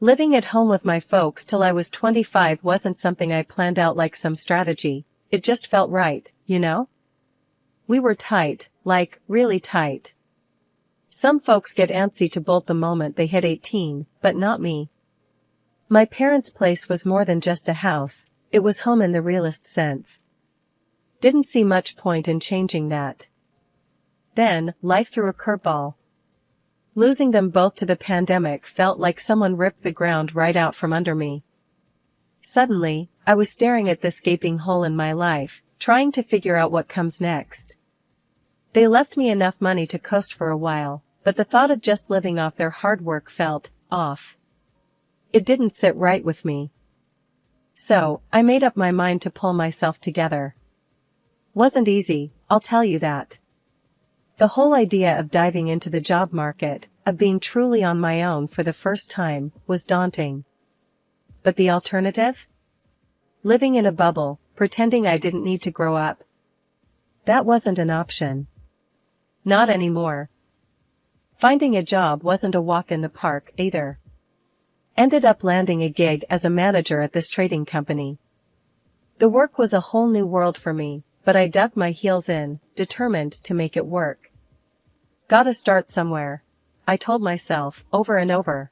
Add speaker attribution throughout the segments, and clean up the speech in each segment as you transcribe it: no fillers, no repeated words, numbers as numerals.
Speaker 1: Living at home with my folks till I was 25 wasn't something I planned out like some strategy, it just felt right, you know? We were tight, like, really tight. Some folks get antsy to bolt the moment they hit 18, but not me. My parents' place was more than just a house, it was home in the realest sense. Didn't see much point in changing that. Then, life threw a curveball. Losing them both to the pandemic felt like someone ripped the ground right out from under me. Suddenly, I was staring at this gaping hole in my life, trying to figure out what comes next. They left me enough money to coast for a while, but the thought of just living off their hard work felt off. It didn't sit right with me. So, I made up my mind to pull myself together. Wasn't easy, I'll tell you that. The whole idea of diving into the job market, of being truly on my own for the first time, was daunting. But the alternative? Living in a bubble, pretending I didn't need to grow up. That wasn't an option. Not anymore. Finding a job wasn't a walk in the park, either. Ended up landing a gig as a manager at this trading company. The work was a whole new world for me, but I dug my heels in, determined to make it work. Gotta start somewhere, I told myself, over and over.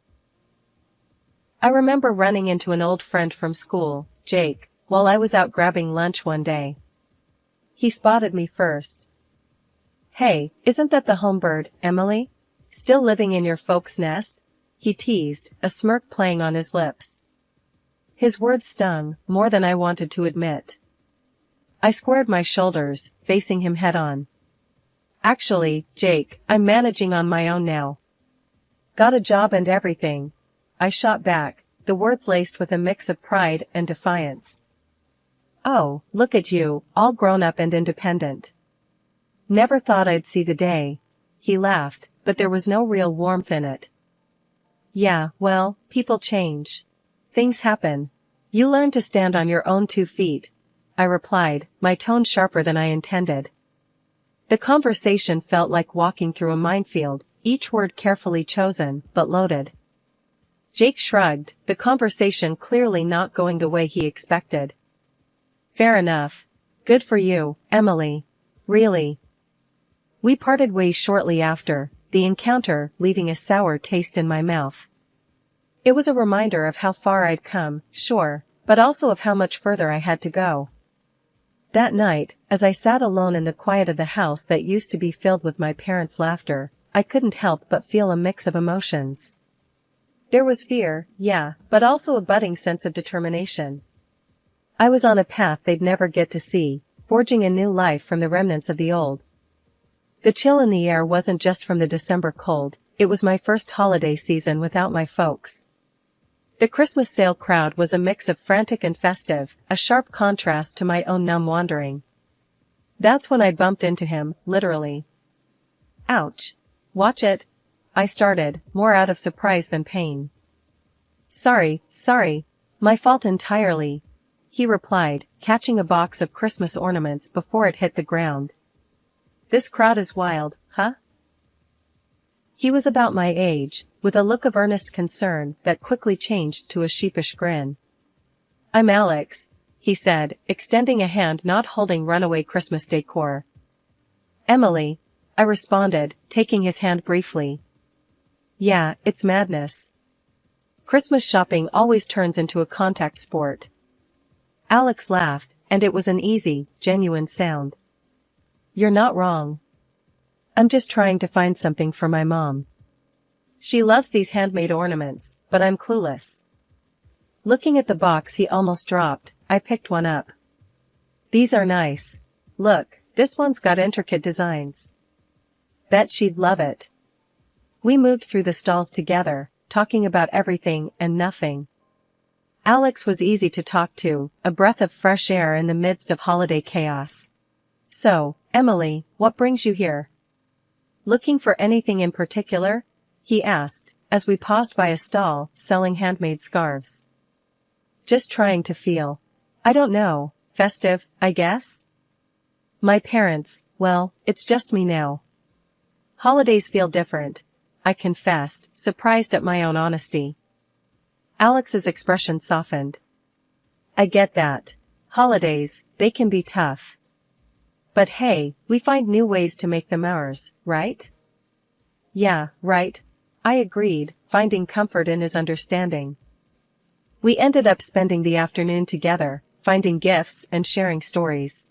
Speaker 1: I remember running into an old friend from school, Jake, while I was out grabbing lunch one day. He spotted me first. "Hey, isn't that the homebird, Emily? Still living in your folks' nest?" he teased, a smirk playing on his lips. His words stung, more than I wanted to admit. I squared my shoulders, facing him head-on. "Actually, Jake, I'm managing on my own now. Got a job and everything," I shot back, the words laced with a mix of pride and defiance. "Oh, look at you, all grown up and independent. Never thought I'd see the day," he laughed, but there was no real warmth in it. "Yeah, well, people change. Things happen. You learn to stand on your own 2 feet," I replied, my tone sharper than I intended. The conversation felt like walking through a minefield, each word carefully chosen, but loaded. Jake shrugged, the conversation clearly not going the way he expected. "Fair enough. Good for you, Emily. Really." We parted ways shortly after, the encounter leaving a sour taste in my mouth. It was a reminder of how far I'd come, sure, but also of how much further I had to go. That night, as I sat alone in the quiet of the house that used to be filled with my parents' laughter, I couldn't help but feel a mix of emotions. There was fear, yeah, but also a budding sense of determination. I was on a path they'd never get to see, forging a new life from the remnants of the old. The chill in the air wasn't just from the December cold, it was my first holiday season without my folks. The Christmas sale crowd was a mix of frantic and festive, a sharp contrast to my own numb wandering. That's when I bumped into him, literally. "Ouch. Watch it," I started, more out of surprise than pain. Sorry, my fault entirely," he replied, catching a box of Christmas ornaments before it hit the ground. "This crowd is wild, huh?" He was about my age, with a look of earnest concern that quickly changed to a sheepish grin. "I'm Alex," he said, extending a hand not holding runaway Christmas decor. "Emily," I responded, taking his hand briefly. "Yeah, it's madness. Christmas shopping always turns into a contact sport." Alex laughed, and it was an easy, genuine sound. "You're not wrong. I'm just trying to find something for my mom. She loves these handmade ornaments, but I'm clueless." Looking at the box he almost dropped, I picked one up. "These are nice. Look, this one's got intricate designs. Bet she'd love it." We moved through the stalls together, talking about everything and nothing. Alex was easy to talk to, a breath of fresh air in the midst of holiday chaos. "So, Emily, what brings you here? Looking for anything in particular?" he asked, as we paused by a stall selling handmade scarves. "Just trying to feel, I don't know, festive, I guess? My parents, well, it's just me now. Holidays feel different," I confessed, surprised at my own honesty. Alex's expression softened. I get that. Holidays, they can be tough. But hey, we find new ways to make them ours, right? Yeah, right. I agreed, finding comfort in his understanding. We ended up spending the afternoon together, finding gifts and sharing stories.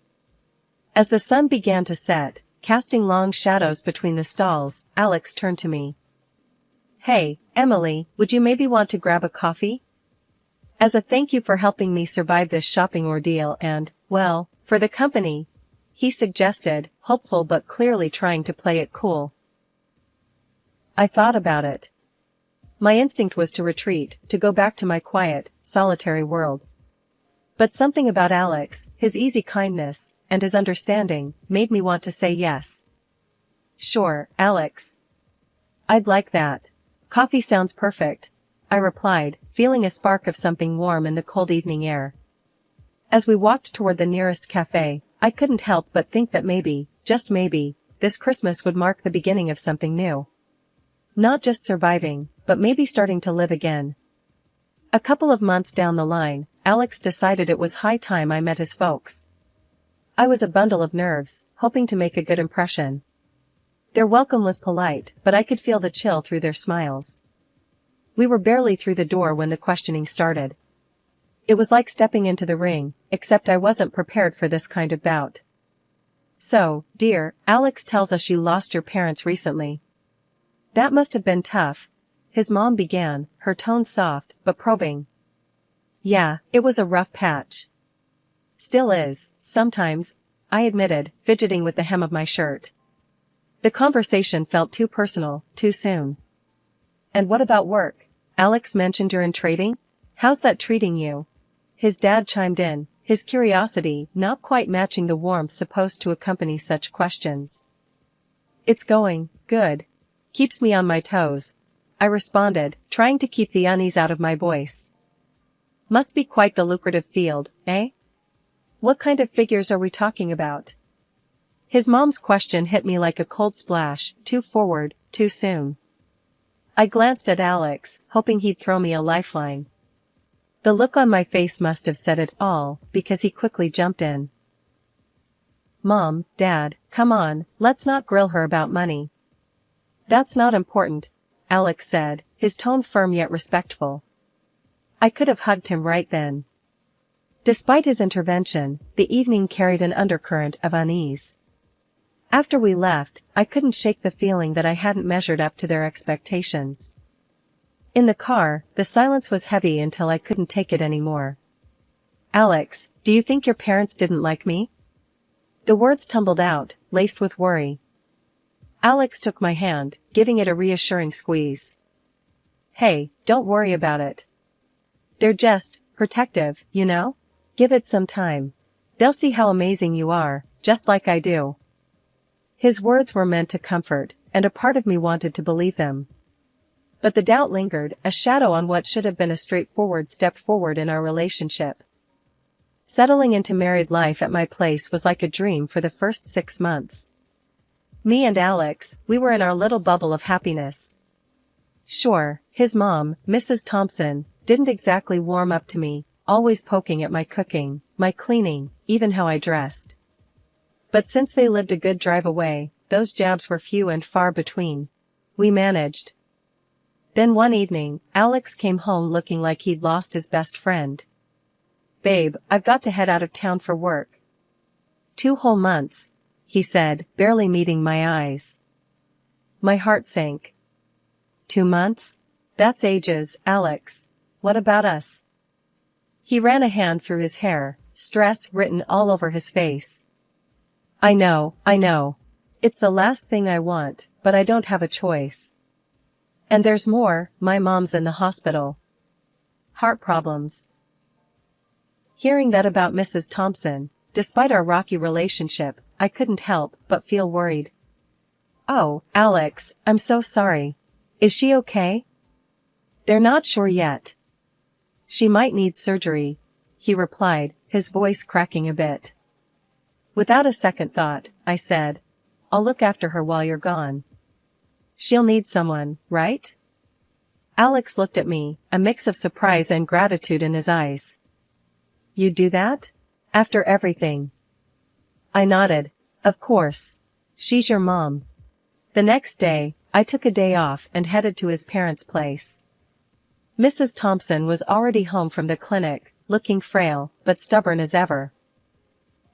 Speaker 1: As the sun began to set, casting long shadows between the stalls, Alex turned to me. Hey, Emily, would you maybe want to grab a coffee? As a thank you for helping me survive this shopping ordeal and, well, for the company, he suggested, hopeful but clearly trying to play it cool. I thought about it. My instinct was to retreat, to go back to my quiet, solitary world. But something about Alex, his easy kindness, and his understanding, made me want to say yes. Sure, Alex. I'd like that. Coffee sounds perfect, I replied, feeling a spark of something warm in the cold evening air. As we walked toward the nearest cafe, I couldn't help but think that maybe, just maybe, this Christmas would mark the beginning of something new. Not just surviving, but maybe starting to live again. A couple of months down the line, Alex decided it was high time I met his folks. I was a bundle of nerves, hoping to make a good impression. Their welcome was polite, but I could feel the chill through their smiles. We were barely through the door when the questioning started. It was like stepping into the ring, except I wasn't prepared for this kind of bout. So, dear, Alex tells us you lost your parents recently. That must have been tough. His mom began, her tone soft, but probing. Yeah, it was a rough patch. Still is, sometimes, I admitted, fidgeting with the hem of my shirt. The conversation felt too personal, too soon. And what about work? Alex mentioned you're in trading? How's that treating you? His dad chimed in, his curiosity not quite matching the warmth supposed to accompany such questions. It's going good. Keeps me on my toes, I responded, trying to keep the unease out of my voice. Must be quite the lucrative field, eh? What kind of figures are we talking about? His mom's question hit me like a cold splash, too forward, too soon. I glanced at Alex, hoping he'd throw me a lifeline. The look on my face must have said it all, because he quickly jumped in. Mom, Dad, come on, let's not grill her about money. That's not important, Alex said, his tone firm yet respectful. I could have hugged him right then. Despite his intervention, the evening carried an undercurrent of unease. After we left, I couldn't shake the feeling that I hadn't measured up to their expectations. In the car, the silence was heavy until I couldn't take it anymore. Alex, do you think your parents didn't like me? The words tumbled out, laced with worry. Alex took my hand, giving it a reassuring squeeze. Hey, don't worry about it. They're just protective, you know? Give it some time. They'll see how amazing you are, just like I do. His words were meant to comfort, and a part of me wanted to believe them. But the doubt lingered, a shadow on what should have been a straightforward step forward in our relationship. Settling into married life at my place was like a dream for the first 6 months. Me and Alex, we were in our little bubble of happiness. Sure, his mom, Mrs. Thompson, didn't exactly warm up to me, always poking at my cooking, my cleaning, even how I dressed. But since they lived a good drive away, those jabs were few and far between. We managed. Then one evening, Alex came home looking like he'd lost his best friend. Babe, I've got to head out of town for work. 2 whole months, he said, barely meeting my eyes. My heart sank. 2 months? That's ages, Alex. What about us? He ran a hand through his hair, stress written all over his face. I know. It's the last thing I want, but I don't have a choice. And there's more, my mom's in the hospital. Heart problems. Hearing that about Mrs. Thompson, despite our rocky relationship, I couldn't help but feel worried. Oh, Alex, I'm so sorry. Is she okay? They're not sure yet. She might need surgery, he replied, his voice cracking a bit. Without a second thought, I said, I'll look after her while you're gone. She'll need someone, right? Alex looked at me, a mix of surprise and gratitude in his eyes. "You do that? After everything?" I nodded. "Of course. She's your mom." The next day, I took a day off and headed to his parents' place. Mrs. Thompson was already home from the clinic, looking frail, but stubborn as ever.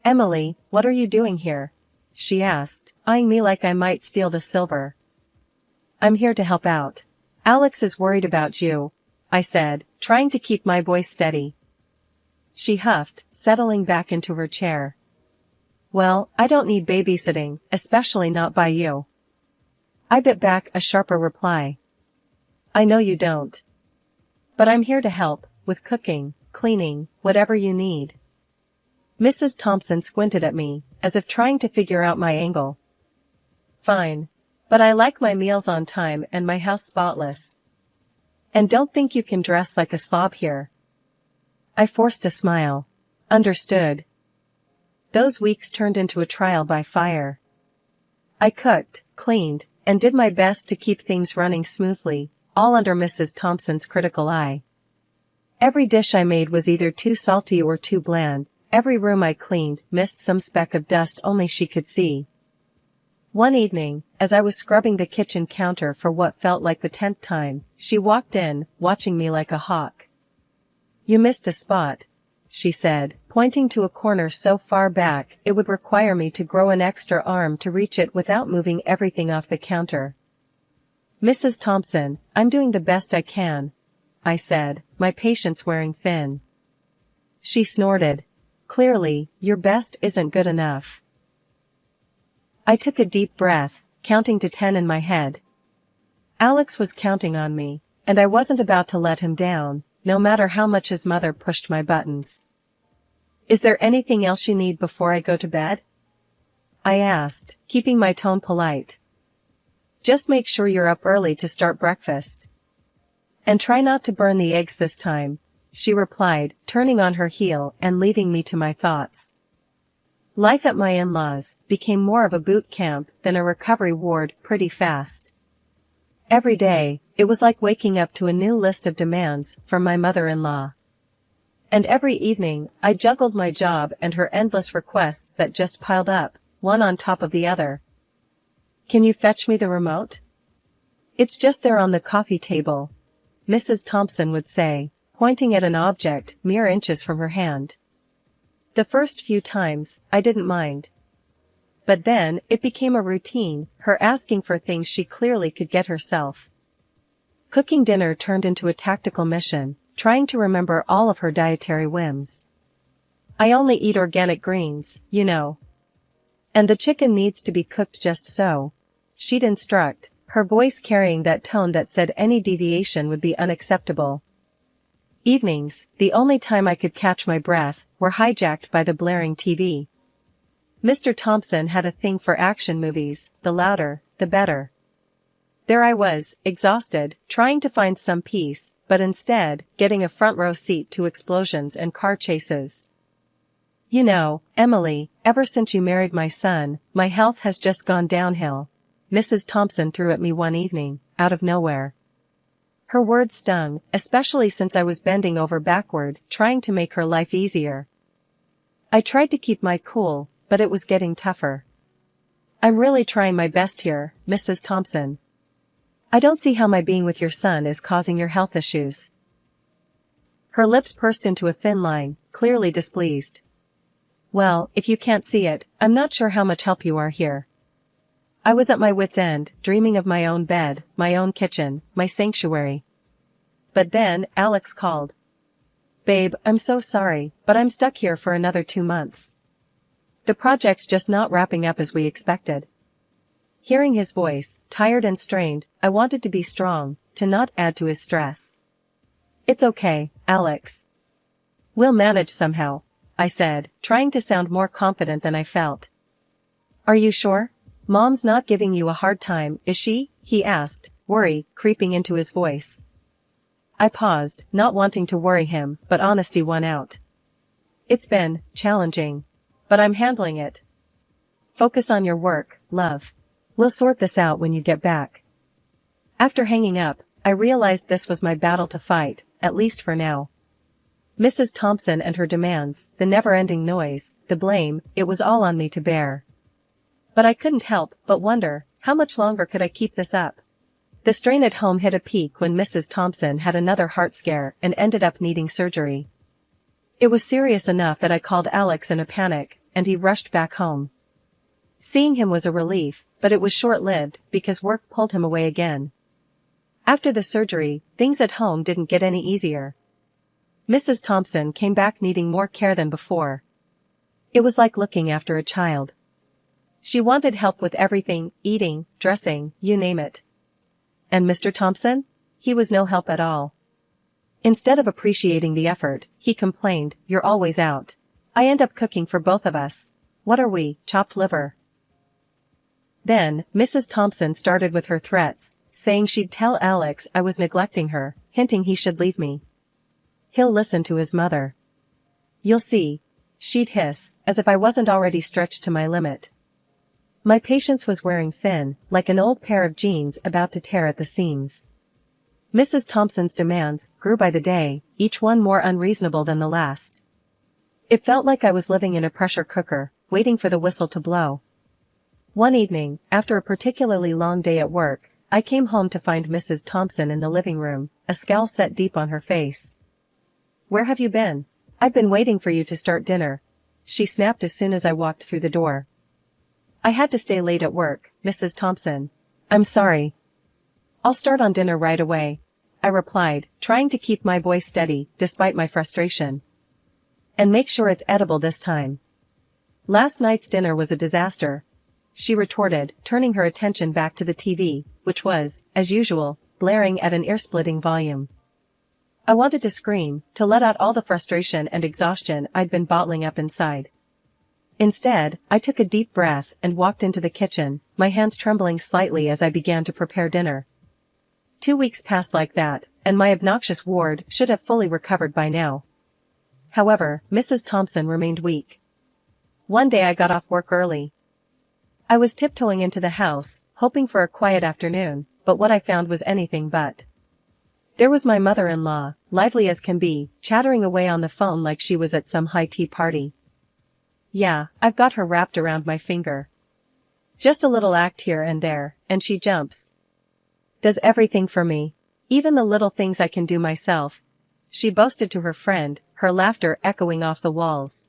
Speaker 1: "Emily, what are you doing here?" she asked, eyeing me like I might steal the silver. "I'm here to help out. Alex is worried about you," I said, trying to keep my voice steady. She huffed, settling back into her chair. "Well, I don't need babysitting, especially not by you." I bit back a sharper reply. "I know you don't. But I'm here to help, with cooking, cleaning, whatever you need." Mrs. Thompson squinted at me, as if trying to figure out my angle. "Fine. But I like my meals on time and my house spotless. And don't think you can dress like a slob here." I forced a smile. Understood. Those weeks turned into a trial by fire. I cooked, cleaned, and did my best to keep things running smoothly, all under Mrs. Thompson's critical eye. Every dish I made was either too salty or too bland, every room I cleaned missed some speck of dust only she could see. One evening, as I was scrubbing the kitchen counter for what felt like the 10th time, she walked in, watching me like a hawk. "You missed a spot," she said, pointing to a corner so far back it would require me to grow an extra arm to reach it without moving everything off the counter. "Mrs. Thompson, I'm doing the best I can," I said, my patience wearing thin. She snorted. "Clearly, your best isn't good enough." I took a deep breath, counting to 10 in my head. Alex was counting on me, and I wasn't about to let him down, no matter how much his mother pushed my buttons. "Is there anything else you need before I go to bed?" I asked, keeping my tone polite. "Just make sure you're up early to start breakfast. And try not to burn the eggs this time," she replied, turning on her heel and leaving me to my thoughts. Life at my in-laws became more of a boot camp than a recovery ward pretty fast. Every day, it was like waking up to a new list of demands from my mother-in-law. And every evening, I juggled my job and her endless requests that just piled up, one on top of the other. "Can you fetch me the remote?" "It's just there on the coffee table," Mrs. Thompson would say, pointing at an object mere inches from her hand. The first few times, I didn't mind. But then, it became a routine, her asking for things she clearly could get herself. Cooking dinner turned into a tactical mission, trying to remember all of her dietary whims. "I only eat organic greens, you know. And the chicken needs to be cooked just so," she'd instruct, her voice carrying that tone that said any deviation would be unacceptable. Evenings, the only time I could catch my breath, were hijacked by the blaring TV. Mr. Thompson had a thing for action movies, the louder, the better. There I was, exhausted, trying to find some peace, but instead, getting a front row seat to explosions and car chases. "You know, Emily, ever since you married my son, my health has just gone downhill," Mrs. Thompson threw at me one evening, out of nowhere. Her words stung, especially since I was bending over backward, trying to make her life easier. I tried to keep my cool, but it was getting tougher. "I'm really trying my best here, Mrs. Thompson. I don't see how my being with your son is causing your health issues." Her lips pursed into a thin line, clearly displeased. "Well, if you can't see it, I'm not sure how much help you are here." I was at my wit's end, dreaming of my own bed, my own kitchen, my sanctuary. But then, Alex called. "Babe, I'm so sorry, but I'm stuck here for another 2 months. The project's just not wrapping up as we expected." Hearing his voice, tired and strained, I wanted to be strong, to not add to his stress. "It's okay, Alex. We'll manage somehow," I said, trying to sound more confident than I felt. "Are you sure? Mom's not giving you a hard time, is she?" he asked, worry creeping into his voice. I paused, not wanting to worry him, but honesty won out. "It's been challenging. But I'm handling it. Focus on your work, love. We'll sort this out when you get back." After hanging up, I realized this was my battle to fight, at least for now. Mrs. Thompson and her demands, the never-ending noise, the blame, it was all on me to bear. But I couldn't help but wonder, how much longer could I keep this up? The strain at home hit a peak when Mrs. Thompson had another heart scare and ended up needing surgery. It was serious enough that I called Alex in a panic, and he rushed back home. Seeing him was a relief, but it was short-lived because work pulled him away again. After the surgery, things at home didn't get any easier. Mrs. Thompson came back needing more care than before. It was like looking after a child. She wanted help with everything, eating, dressing, you name it. And Mr. Thompson? He was no help at all. Instead of appreciating the effort, he complained, "You're always out. I end up cooking for both of us. What are we, chopped liver?" Then, Mrs. Thompson started with her threats, saying she'd tell Alex I was neglecting her, hinting he should leave me. "He'll listen to his mother. You'll see," she'd hiss, as if I wasn't already stretched to my limit. My patience was wearing thin, like an old pair of jeans about to tear at the seams. Mrs. Thompson's demands grew by the day, each one more unreasonable than the last. It felt like I was living in a pressure cooker, waiting for the whistle to blow. One evening, after a particularly long day at work, I came home to find Mrs. Thompson in the living room, a scowl set deep on her face. "Where have you been? I've been waiting for you to start dinner," she snapped as soon as I walked through the door. "I had to stay late at work, Mrs. Thompson. I'm sorry." "I'll start on dinner right away," I replied, trying to keep my voice steady, despite my frustration. "And make sure it's edible this time." "Last night's dinner was a disaster," she retorted, turning her attention back to the TV, which was, as usual, blaring at an ear-splitting volume. I wanted to scream, to let out all the frustration and exhaustion I'd been bottling up inside. Instead, I took a deep breath and walked into the kitchen, my hands trembling slightly as I began to prepare dinner. 2 weeks passed like that, and my obnoxious ward should have fully recovered by now. However, Mrs. Thompson remained weak. One day I got off work early. I was tiptoeing into the house, hoping for a quiet afternoon, but what I found was anything but. There was my mother-in-law, lively as can be, chattering away on the phone like she was at some high tea party. Yeah, I've got her wrapped around my finger. Just a little act here and there, and she jumps. Does everything for me. Even the little things I can do myself, she boasted to her friend, her laughter echoing off the walls.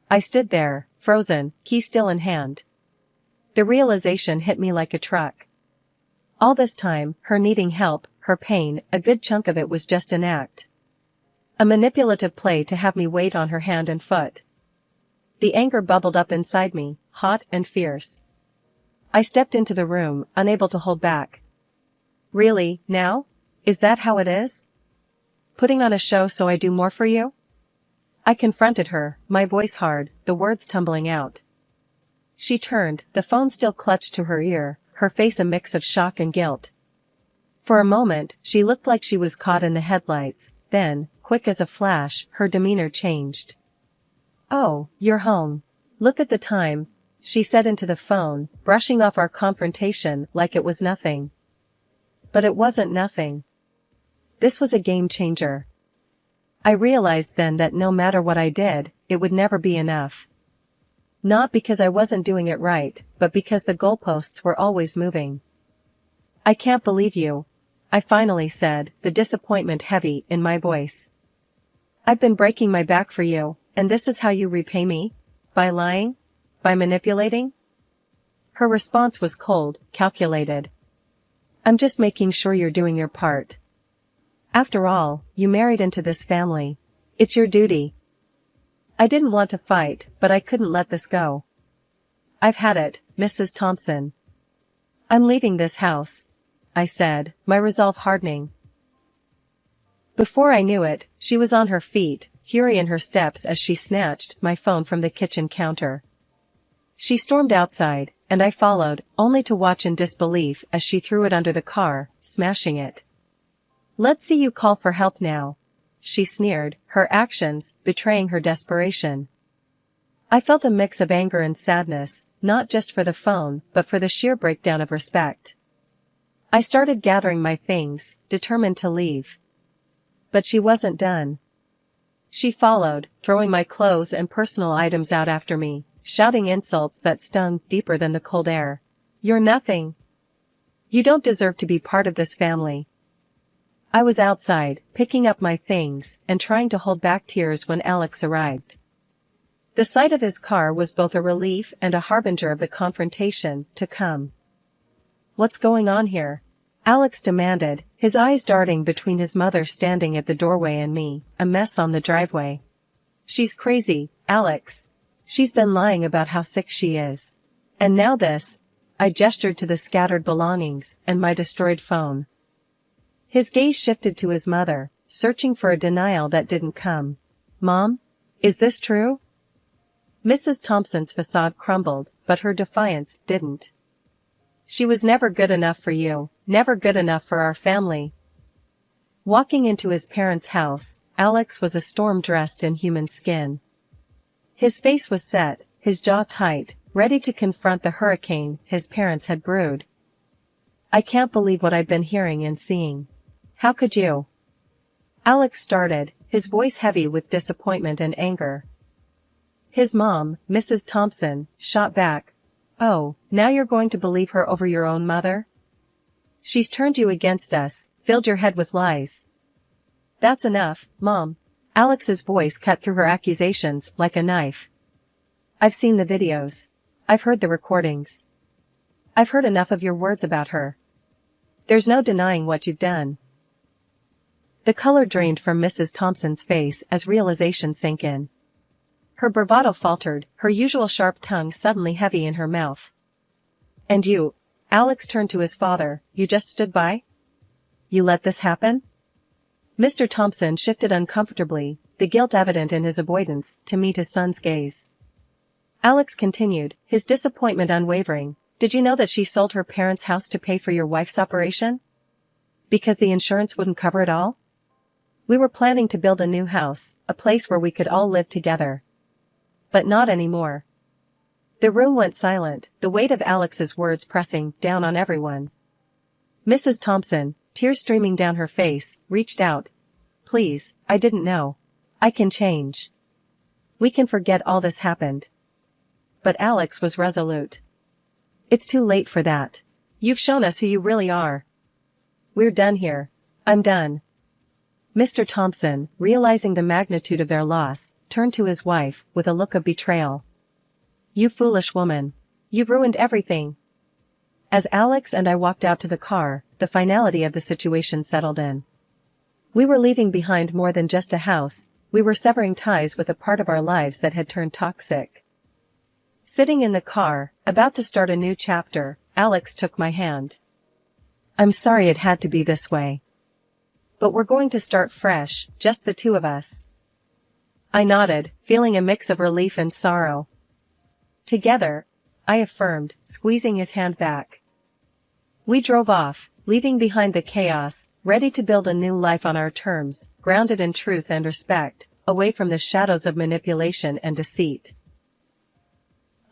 Speaker 1: I stood there, frozen, key still in hand. The realization hit me like a truck. All this time, her needing help, her pain, a good chunk of it was just an act. A manipulative play to have me wait on her hand and foot. The anger bubbled up inside me, hot and fierce. I stepped into the room, unable to hold back. "Really, now? Is that how it is? Putting on a show so I do more for you?" I confronted her, my voice hard, the words tumbling out. She turned, the phone still clutched to her ear, her face a mix of shock and guilt. For a moment, she looked like she was caught in the headlights, then, quick as a flash, her demeanor changed. "Oh, you're home. Look at the time," she said into the phone, brushing off our confrontation like it was nothing. But it wasn't nothing. This was a game changer. I realized then that no matter what I did, it would never be enough. Not because I wasn't doing it right, but because the goalposts were always moving. "I can't believe you," I finally said, the disappointment heavy in my voice. "I've been breaking my back for you, and this is how you repay me? By lying? By manipulating?" Her response was cold, calculated. "I'm just making sure you're doing your part. After all, you married into this family. It's your duty." I didn't want to fight, but I couldn't let this go. "I've had it, Mrs. Thompson. I'm leaving this house," I said, my resolve hardening. Before I knew it, she was on her feet, fury in her steps as she snatched my phone from the kitchen counter. She stormed outside, and I followed, only to watch in disbelief as she threw it under the car, smashing it. "Let's see you call for help now," she sneered, her actions betraying her desperation. I felt a mix of anger and sadness, not just for the phone, but for the sheer breakdown of respect. I started gathering my things, determined to leave. But she wasn't done. She followed, throwing my clothes and personal items out after me, shouting insults that stung deeper than the cold air. "You're nothing. You don't deserve to be part of this family." I was outside, picking up my things, and trying to hold back tears when Alex arrived. The sight of his car was both a relief and a harbinger of the confrontation to come. "What's going on here?" Alex demanded, his eyes darting between his mother standing at the doorway and me, a mess on the driveway. "She's crazy, Alex. She's been lying about how sick she is. And now this." I gestured to the scattered belongings and my destroyed phone. His gaze shifted to his mother, searching for a denial that didn't come. "Mom? Is this true?" Mrs. Thompson's facade crumbled, but her defiance didn't. "She was never good enough for you, never good enough for our family." Walking into his parents' house, Alex was a storm dressed in human skin. His face was set, his jaw tight, ready to confront the hurricane his parents had brewed. "I can't believe what I've been hearing and seeing. How could you?" Alex started, his voice heavy with disappointment and anger. His mom, Mrs. Thompson, shot back. "Oh, now you're going to believe her over your own mother? She's turned you against us, filled your head with lies." "That's enough, Mom." Alex's voice cut through her accusations like a knife. "I've seen the videos. I've heard the recordings. I've heard enough of your words about her. There's no denying what you've done." The color drained from Mrs. Thompson's face as realization sank in. Her bravado faltered, her usual sharp tongue suddenly heavy in her mouth. "And you," Alex turned to his father, "you just stood by? You let this happen?" Mr. Thompson shifted uncomfortably, the guilt evident in his avoidance, to meet his son's gaze. Alex continued, his disappointment unwavering. "Did you know that she sold her parents' house to pay for your wife's operation? Because the insurance wouldn't cover it all? We were planning to build a new house, a place where we could all live together. But not anymore." The room went silent, the weight of Alex's words pressing down on everyone. Mrs. Thompson, tears streaming down her face, reached out. "Please, I didn't know. I can change. We can forget all this happened." But Alex was resolute. "It's too late for that. You've shown us who you really are. We're done here. I'm done." Mr. Thompson, realizing the magnitude of their loss, turned to his wife with a look of betrayal. "You foolish woman. You've ruined everything." As Alex and I walked out to the car, the finality of the situation settled in. We were leaving behind more than just a house, we were severing ties with a part of our lives that had turned toxic. Sitting in the car, about to start a new chapter, Alex took my hand. "I'm sorry it had to be this way. But we're going to start fresh, just the two of us." I nodded, feeling a mix of relief and sorrow. "Together," I affirmed, squeezing his hand back. We drove off, leaving behind the chaos, ready to build a new life on our terms, grounded in truth and respect, away from the shadows of manipulation and deceit.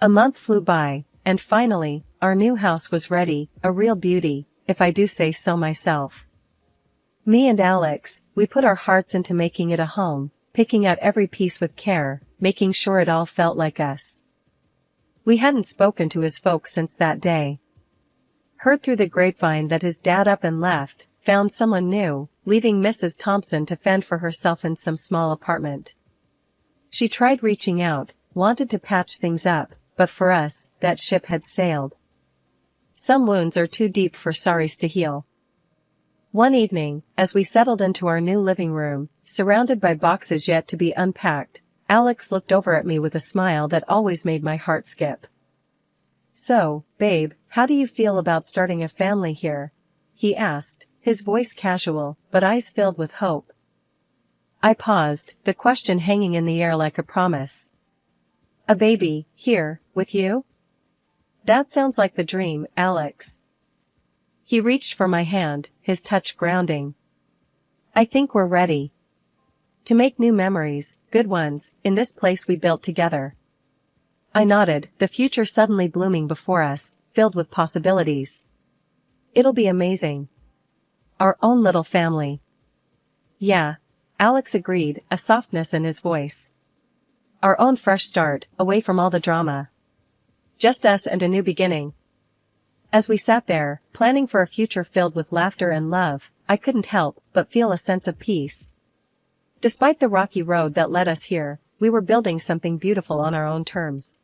Speaker 1: A month flew by, and finally, our new house was ready, a real beauty, if I do say so myself. Me and Alex, we put our hearts into making it a home, picking out every piece with care, making sure it all felt like us. We hadn't spoken to his folks since that day. Heard through the grapevine that his dad up and left, found someone new, leaving Mrs. Thompson to fend for herself in some small apartment. She tried reaching out, wanted to patch things up, but for us, that ship had sailed. Some wounds are too deep for sorries to heal. One evening, as we settled into our new living room, surrounded by boxes yet to be unpacked, Alex looked over at me with a smile that always made my heart skip. "So, babe, how do you feel about starting a family here?" he asked, his voice casual, but eyes filled with hope. I paused, the question hanging in the air like a promise. "A baby, here, with you? That sounds like the dream, Alex." He reached for my hand, his touch grounding. "I think we're ready to make new memories, good ones, in this place we built together." I nodded, the future suddenly blooming before us, filled with possibilities. It'll be amazing. Our own little family. Yeah. Alex agreed, a softness in his voice. Our own fresh start, away from all the drama. Just us and a new beginning. As we sat there, planning for a future filled with laughter and love, I couldn't help but feel a sense of peace. Despite the rocky road that led us here, we were building something beautiful on our own terms.